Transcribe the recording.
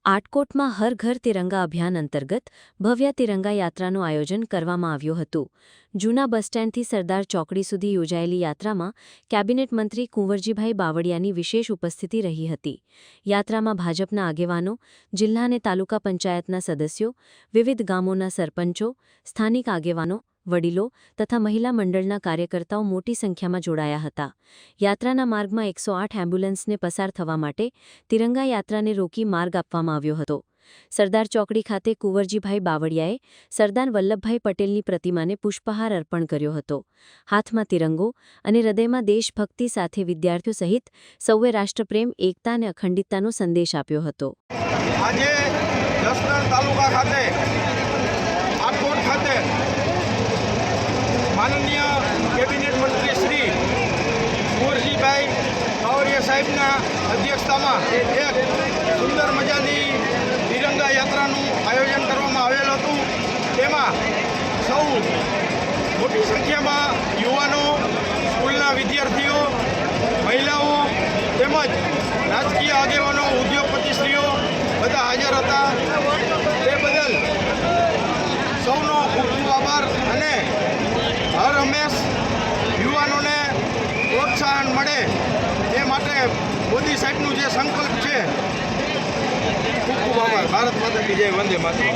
આટકોટમાં હર ઘર તિરંગા અભિયાન અંતર્ગત ભવ્ય તિરંગા યાત્રાનું આયોજન કરવામાં આવ્યું હતું. જૂના બસ સ્ટેન્ડથી સરદાર ચોકડી સુધી યોજાયેલી યાત્રામાં કેબિનેટ મંત્રી કુંવરજીભાઈ બાવળિયાની વિશેષ ઉપસ્થિતિ રહી હતી. યાત્રામાં ભાજપના આગેવાનો, જિલ્લા અને તાલુકા પંચાયતના સદસ્યો, વિવિધ ગામોના સરપંચો, સ્થાનિક આગેવાનો, વડીલો તથા મહિલા મંડળના કાર્યકર્તાઓ મોટી સંખ્યામાં જોડાયા હતા. યાત્રાના માર્ગમાં 108 એમ્બ્યુલન્સને પસાર થવા માટે તિરંગા યાત્રાને રોકી માર્ગ આપવામાં આવ્યો હતો. સરદાર ચોકડી ખાતે કુંવરજીભાઈ બાવળિયાએ સરદાર વલ્લભભાઈ પટેલની પ્રતિમાને પુષ્પહાર અર્પણ કર્યો હતો. હાથમાં તિરંગો અને હૃદયમાં દેશભક્તિ સાથે વિદ્યાર્થીઓ સહિત સૌએ રાષ્ટ્રપ્રેમ, એકતા અને અખંડિતતાનો સંદેશ આપ્યો હતો. આજે જસદણ તાલુકા ખાતે આટકોટ ખાતે માનનીય કેબિનેટ મંત્રી શ્રી કુંવરજીભાઈ બાવળિયા સાહેબના અધ્યક્ષતામાં એક સુંદર મજાની તિરંગા યાત્રાનું આયોજન કરવામાં આવેલ હતું. તેમાં સૌ મોટી સંખ્યામાં યુવાનો, સ્કૂલના વિદ્યાર્થીઓ, મહિલાઓ તેમજ રાજકીય આગેવાનો, ઉદ્યોગપતિશ્રીઓ બધા હાજર હતા. તે બદલ સૌનો ખૂબ ખૂબ આભાર અને હર હંમેશ યુવાનોને પ્રોત્સાહન મળે એ માટે મોદી સાહેબનું જે સંકલ્પ છે, ખૂબ ખૂબ આભાર. ભારત માતા કી જય, વંદે માતરમ.